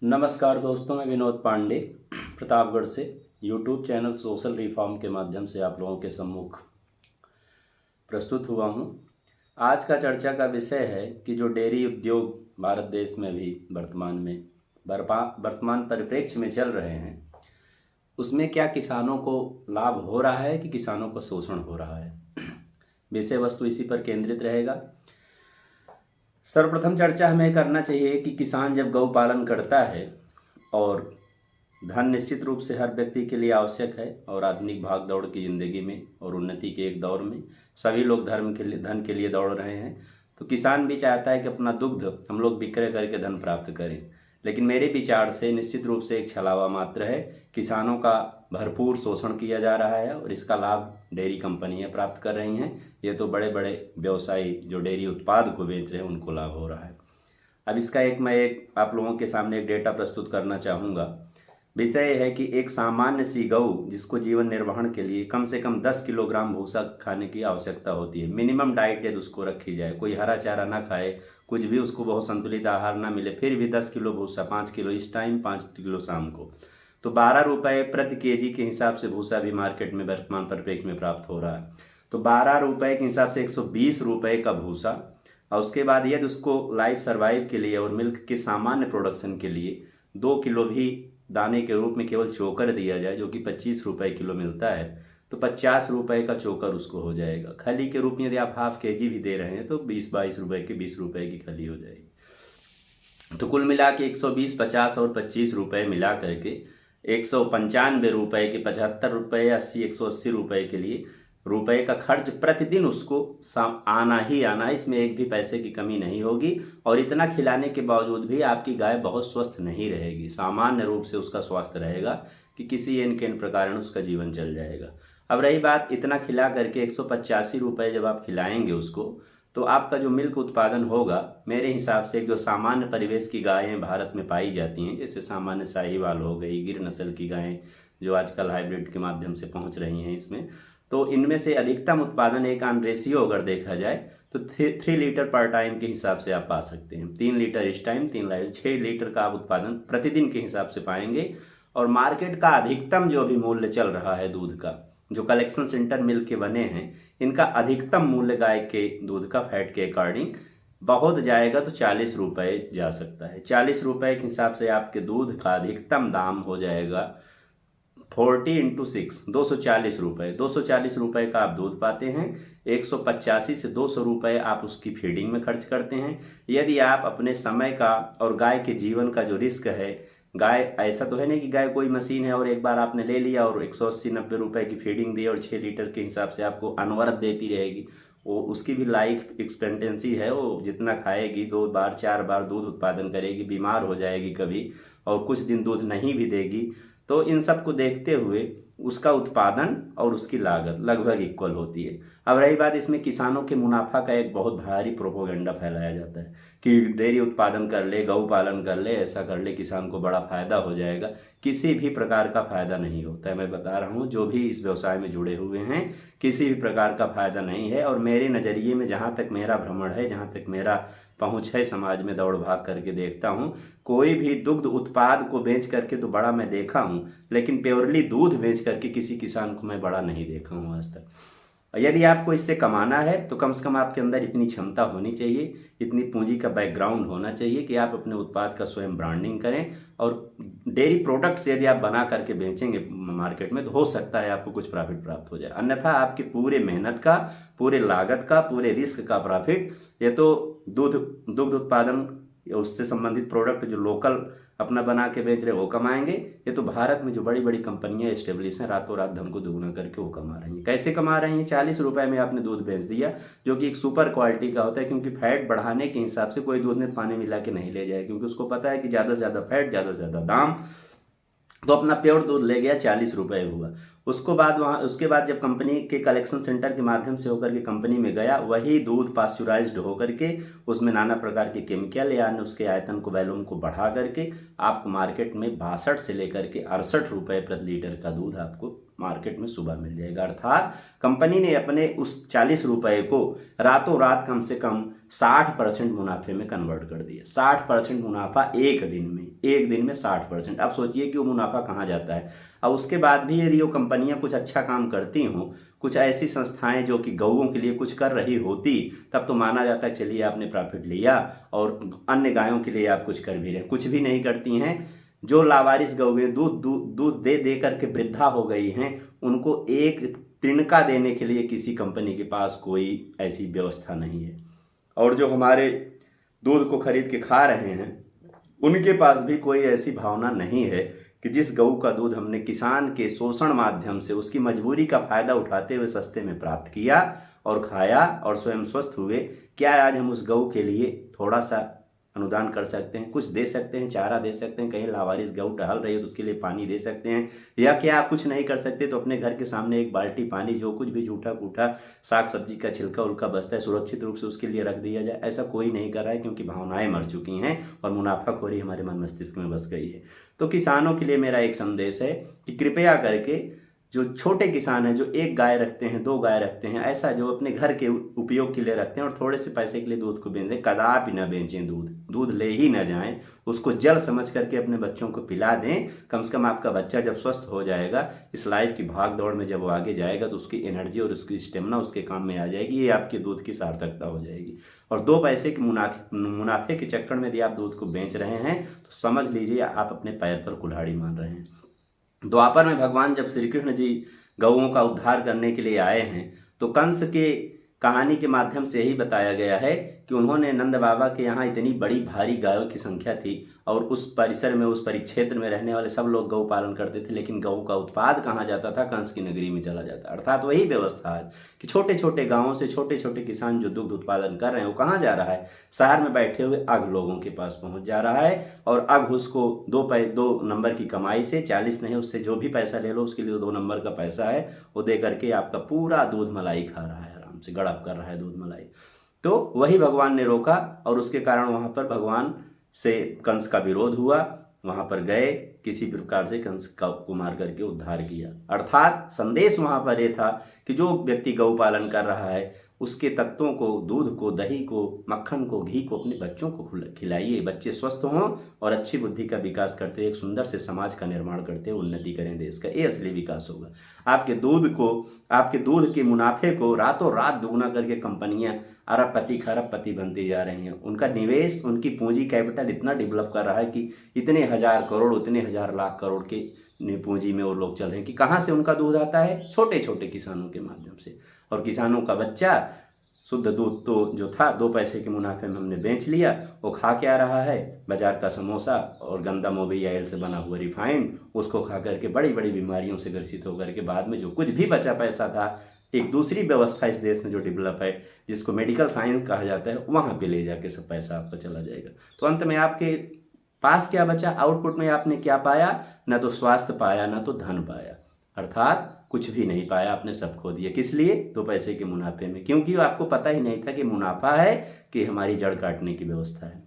नमस्कार दोस्तों, मैं विनोद पांडे प्रतापगढ़ से यूट्यूब चैनल सोशल रिफॉर्म के माध्यम से आप लोगों के सम्मुख प्रस्तुत हुआ हूं। आज का चर्चा का विषय है कि जो डेयरी उद्योग भारत देश में भी वर्तमान परिप्रेक्ष्य में चल रहे हैं, उसमें क्या किसानों को लाभ हो रहा है कि किसानों को शोषण हो रहा है। विषय वस्तु इसी पर केंद्रित रहेगा। सर्वप्रथम चर्चा हमें करना चाहिए कि किसान जब गौ पालन करता है और धन निश्चित रूप से हर व्यक्ति के लिए आवश्यक है और आधुनिक भाग दौड़ की ज़िंदगी में और उन्नति के एक दौर में सभी लोग धन के लिए दौड़ रहे हैं, तो किसान भी चाहता है कि अपना दुग्ध हम लोग विक्रय करके धन प्राप्त करें। लेकिन मेरे विचार से निश्चित रूप से एक छलावा मात्र है। किसानों का भरपूर शोषण किया जा रहा है और इसका लाभ डेयरी कंपनियां प्राप्त कर रही हैं। ये तो बड़े बड़े व्यवसायी जो डेयरी उत्पाद को बेच रहे हैं उनको लाभ हो रहा है। अब इसका मैं आप लोगों के सामने एक डेटा प्रस्तुत करना चाहूँगा। विषय है कि एक सामान्य सी गऊ जिसको जीवन निर्वहन के लिए कम से कम 10 किलोग्राम भूसा खाने की आवश्यकता होती है। मिनिमम डाइट यदि उसको रखी जाए, कोई हरा चारा ना खाए, कुछ भी उसको बहुत संतुलित आहार ना मिले, फिर भी 10 किलो भूसा, 5 किलो इस टाइम, 5 किलो शाम को, तो 12 रुपये प्रति केजी के हिसाब से भूसा भी मार्केट में वर्तमान परिप्रेक्ष्य में प्राप्त हो रहा है। तो 12 रुपये के हिसाब से 120 रुपये का भूसा, और उसके बाद यदि उसको लाइफ सर्वाइव के लिए और मिल्क के सामान्य प्रोडक्शन के लिए 2 किलो भी दाने के रूप में केवल चोकर दिया जाए, जो कि 25 रुपये किलो मिलता है, तो 50 रुपये का चोकर उसको हो जाएगा। खली के रूप में यदि आप हाफ केजी भी दे रहे हैं तो 20-22 रुपये की 20 रुपये की खली हो जाएगी। तो कुल मिला के 120, 50 और 25 रुपये मिला करके 195 रुपये के 75 रुपये, 80, 180 रुपये के लिए रुपये का खर्च प्रतिदिन उसको आना ही आना। इसमें एक भी पैसे की कमी नहीं होगी और इतना खिलाने के बावजूद भी आपकी गाय बहुत स्वस्थ नहीं रहेगी। सामान्य रूप से उसका स्वास्थ्य रहेगा कि किसी न किन प्रकार उसका जीवन चल जाएगा। अब रही बात इतना खिला करके 185 रुपये जब आप खिलाएंगे उसको, तो आपका जो मिल्क उत्पादन होगा, मेरे हिसाब से जो सामान्य परिवेश की गायें भारत में पाई जाती हैं, जैसे सामान्य साहीवाल हो गई, गिर नस्ल की गायें जो आजकल हाइब्रिड के माध्यम से पहुंच रही हैं इसमें, तो इनमें से अधिकतम उत्पादन एक आन रेशियो अगर देखा जाए तो 3 लीटर पर टाइम के हिसाब से आप पा सकते हैं। 3 लीटर इस टाइम, 3 लीटर, 6 लीटर का आप उत्पादन प्रतिदिन के हिसाब से पाएंगे। और मार्केट का अधिकतम जो भी मूल्य चल रहा है दूध का, जो कलेक्शन सेंटर मिल के बने हैं, इनका अधिकतम मूल्य गाय के दूध का फैट के अकॉर्डिंग बहुत जाएगा तो 40 रुपये जा सकता है। 40 रुपये के हिसाब से आपके दूध का अधिकतम दाम हो जाएगा 40 × 6, 240 रुपये। 240 रुपये का आप दूध पाते हैं। 185 से 200 रुपये आप उसकी फीडिंग में खर्च करते हैं। यदि आप अपने समय का और गाय के जीवन का जो रिस्क है, गाय ऐसा तो है नहीं कि गाय कोई मशीन है और एक बार आपने ले लिया और 180-90 रुपये की फीडिंग दी और 6 लीटर के हिसाब से आपको अनवरत देती रहेगी। वो उसकी भी लाइफ एक्सपेक्टेंसी है, वो जितना खाएगी 2 बार 4 बार दूध उत्पादन करेगी, बीमार हो जाएगी कभी और कुछ दिन दूध नहीं भी देगी। तो इन सब को देखते हुए उसका उत्पादन और उसकी लागत लगभग इक्वल होती है। अब रही बात, इसमें किसानों के मुनाफा का एक बहुत भारी प्रोपोगंडा फैलाया जाता है कि डेयरी उत्पादन कर ले, गौ पालन कर ले, ऐसा कर ले, किसान को बड़ा फायदा हो जाएगा। किसी भी प्रकार का फायदा नहीं होता है। मैं बता रहा हूँ, जो भी इस व्यवसाय में जुड़े हुए हैं, किसी भी प्रकार का फायदा नहीं है। और मेरे नज़रिए में, जहाँ तक मेरा भ्रमण है, जहाँ तक मेरा पहुँच है, समाज में दौड़ भाग करके देखता हूँ, कोई भी दुग्ध उत्पाद को बेच करके तो बड़ा मैं देखा हूँ, लेकिन प्योरली दूध बेच करके किसी किसान को मैं बड़ा नहीं देखा हूँ आज तक। यदि आपको इससे कमाना है तो कम से कम आपके अंदर इतनी क्षमता होनी चाहिए, इतनी पूंजी का बैकग्राउंड होना चाहिए कि आप अपने उत्पाद का स्वयं ब्रांडिंग करें और डेयरी प्रोडक्ट्स यदि आप बना करके बेचेंगे मार्केट में, तो हो सकता है आपको कुछ प्रॉफिट प्राप्त हो जाए। अन्यथा आपके पूरे मेहनत का, पूरे लागत का, पूरे रिस्क का प्रॉफिट, ये तो दुग्ध उत्पादन उससे संबंधित प्रोडक्ट जो लोकल अपना बना के बेच रहे वो कमाएंगे। ये तो भारत में जो बड़ी बड़ी कंपनियां एस्टेब्लिश हैं, रातों रात धन को दुगना करके वो कमा रही हैं। कैसे कमा रही हैं? 40 रुपये में आपने दूध बेच दिया, जो कि एक सुपर क्वालिटी का होता है, क्योंकि फैट बढ़ाने के हिसाब से कोई दूध में पानी मिला के नहीं ले जाए, क्योंकि उसको पता है कि ज़्यादा से ज़्यादा फैट, ज़्यादा से ज़्यादा दाम। तो अपना प्योर दूध ले गया, 40 रुपये हुआ। उसके बाद जब कंपनी के कलेक्शन सेंटर के माध्यम से होकर के कंपनी में गया, वही दूध पास्चुराइज्ड होकर के उसमें नाना प्रकार के केमिकल या उसके आयतन को, वैल्यूम को बढ़ा करके आपको मार्केट में 62 से लेकर के 68 रुपये प्रति लीटर का दूध आपको मार्केट में सुबह मिल जाएगा। अर्थात कंपनी ने अपने उस 40 रुपये को रातों रात कम से कम 60% मुनाफे में कन्वर्ट कर दिया। 60% मुनाफा एक दिन में। एक दिन में 60%। अब सोचिए कि वो मुनाफा कहाँ जाता है। अब उसके बाद भी यदि वो कंपनियां कुछ अच्छा काम करती हों, कुछ ऐसी संस्थाएं जो कि गऊओं के लिए कुछ कर रही होती, तब तो माना जाता है चलिए आपने प्रॉफिट लिया और अन्य गायों के लिए आप कुछ कर भी रहे हैं। कुछ भी नहीं करती हैं। जो लावारिस गऊएं दूध दे दे करके वृद्धा हो गई हैं, उनको एक तिनका देने के लिए किसी कंपनी के पास कोई ऐसी व्यवस्था नहीं है। और जो हमारे दूध को खरीद के खा रहे हैं, उनके पास भी कोई ऐसी भावना नहीं है कि जिस गऊ का दूध हमने किसान के शोषण माध्यम से उसकी मजबूरी का फायदा उठाते हुए सस्ते में प्राप्त किया और खाया और स्वयं स्वस्थ हुए, क्या आज हम उस गऊ के लिए थोड़ा सा अनुदान कर सकते हैं, कुछ दे सकते हैं, चारा दे सकते हैं, कहीं लावारिस गऊ टहल रही है तो उसके लिए पानी दे सकते हैं, या क्या आप कुछ नहीं कर सकते तो अपने घर के सामने एक बाल्टी पानी, जो कुछ भी जूठा कूठा साग सब्जी का छिलका उल्का बचता है, सुरक्षित रूप से उसके लिए रख दिया जाए। ऐसा कोई नहीं कर रहा है, क्योंकि भावनाएं मर चुकी हैं और मुनाफाखोरी हमारे मन मस्तिष्क में बस गई है। तो किसानों के लिए मेरा एक संदेश है कि कृपया करके जो छोटे किसान हैं, जो एक गाय रखते हैं, 2 गाय रखते हैं, ऐसा जो अपने घर के उपयोग के लिए रखते हैं और थोड़े से पैसे के लिए दूध को बेचें, कदापि न बेचें। दूध ले ही न जाएं, उसको जल समझ करके अपने बच्चों को पिला दें। कम से कम आपका बच्चा जब स्वस्थ हो जाएगा, इस लाइफ की भाग दौड़ में जब वो आगे जाएगा, तो उसकी एनर्जी और उसकी स्टेमिना उसके काम में आ जाएगी। ये आपके दूध की सार्थकता हो जाएगी। और 2 पैसे के मुनाफे के चक्कर में यदि आप दूध को बेच रहे हैं, तो समझ लीजिए आप अपने पैर पर कुल्हाड़ी मार रहे हैं। द्वापर में भगवान जब श्री कृष्ण जी गौओं का उद्धार करने के लिए आए हैं, तो कंस के कहानी के माध्यम से यही बताया गया है कि उन्होंने नंद बाबा के यहाँ इतनी बड़ी भारी गायों की संख्या थी और उस परिसर में, उस परिक्षेत्र में रहने वाले सब लोग गौ पालन करते थे, लेकिन गऊ का उत्पाद कहाँ जाता था? कंस की नगरी में चला जाता। अर्थात वही व्यवस्था है कि छोटे छोटे गाँवों से छोटे छोटे किसान जो दुग्ध उत्पादन कर रहे हैं, वो कहाँ जा रहा है? शहर में बैठे हुए अग लोगों के पास पहुँच जा रहा है और अग उसको 2 नंबर की कमाई से, 40 नहीं, उससे जो भी पैसा ले लो उसके लिए 2 नंबर का पैसा है, वो दे करके आपका पूरा दूध मलाई खा रहा है, आराम से गड़प कर रहा है दूध मलाई। तो वही भगवान ने रोका और उसके कारण वहाँ पर भगवान से कंस का विरोध हुआ। वहाँ पर गए, किसी प्रकार से कंस को मार करके उद्धार किया। अर्थात संदेश वहाँ पर ये था कि जो व्यक्ति गौ पालन कर रहा है, उसके तत्वों को, दूध को, दही को, मक्खन को, घी को अपने बच्चों को खिलाइए। बच्चे स्वस्थ हों और अच्छी बुद्धि का विकास करते हुए एक सुंदर से समाज का निर्माण करते हुए उन्नति करें देश का। ये असली विकास होगा। आपके दूध के मुनाफे को रातों रात दुगुना करके कंपनियां अरबपति खरबपति बनती जा रही हैं। उनका निवेश, उनकी पूंजी कैपिटल इतना डेवलप कर रहा है कि इतने हजार करोड़, इतने हजार लाख करोड़ के पूंजी में वो लोग चल रहे हैं कि कहाँ से उनका दूध आता है? छोटे छोटे किसानों के माध्यम से। और किसानों का बच्चा शुद्ध दूध तो जो था 2 पैसे के मुनाफे में हमने बेच लिया, वो खा के आ रहा है बाजार का समोसा और गंदा मोबिल ऑयल से बना हुआ रिफाइंड, उसको खा करके बड़ी बड़ी बीमारियों से ग्रसित होकर के बाद में जो कुछ भी बचा पैसा था, एक दूसरी व्यवस्था इस देश में जो डेवलप है, जिसको मेडिकल साइंस कहा जाता है, वहाँ पे ले जाके सब पैसा आपका चला जाएगा। तो अंत में आपके पास क्या बचा? आउटपुट में आपने क्या पाया? ना तो स्वास्थ्य पाया, ना तो धन पाया, अर्थात कुछ भी नहीं पाया। आपने सब खो दिया। किस लिए? 2 पैसे के मुनाफे में, क्योंकि आपको पता ही नहीं था कि मुनाफा है कि हमारी जड़ काटने की व्यवस्था है।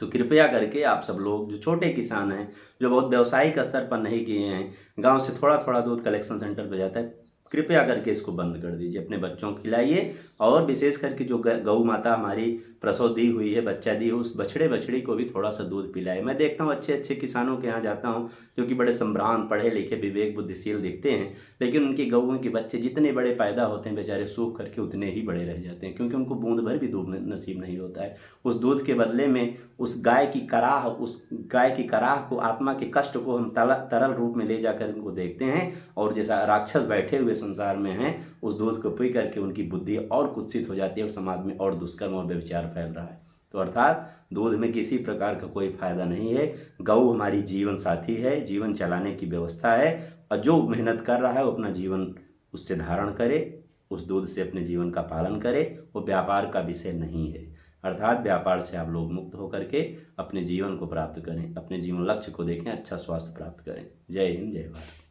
तो कृपया करके आप सब लोग जो छोटे किसान हैं, जो बहुत व्यावसायिक स्तर पर नहीं किए हैं, गांव से थोड़ा थोड़ा दूध कलेक्शन सेंटर पर जाता है, कृपया करके इसको बंद कर दीजिए। अपने बच्चों को खिलाइए और विशेष करके जो गौ माता हमारी प्रसव दी हुई है, बच्चा दी है, उस बछड़ी को भी थोड़ा सा दूध पिलाए। मैं देखता हूँ अच्छे अच्छे किसानों के यहाँ जाता हूँ जो कि बड़े संभ्रांत, पढ़े लिखे, विवेक बुद्धिशील दिखते हैं, लेकिन उनकी गौओं के बच्चे जितने बड़े पैदा होते हैं बेचारे सूख करके उतने ही बड़े रह जाते हैं, क्योंकि उनको बूंद भर भी दूध नसीब नहीं होता है। उस दूध के बदले में उस गाय की कराह को, आत्मा के कष्ट को हम तरल रूप में ले जाकर उनको देखते हैं और जैसा राक्षस बैठे हुए संसार में हैं, उस दूध को पी करके उनकी बुद्धि और कुत्सित हो जाती है और समाज में और दुष्कर्म और व्यभिचार फैल रहा है। तो अर्थात दूध में किसी प्रकार का कोई फायदा नहीं है। गौ हमारी जीवन साथी है, जीवन चलाने की व्यवस्था है, और जो मेहनत कर रहा है वो अपना जीवन उससे धारण करे, उस दूध से अपने जीवन का पालन करे। वो व्यापार का विषय नहीं है। अर्थात व्यापार से आप लोग मुक्त होकर के अपने जीवन को प्राप्त करें, अपने जीवन लक्ष्य को देखें, अच्छा स्वास्थ्य प्राप्त करें। जय हिंद, जय भारत।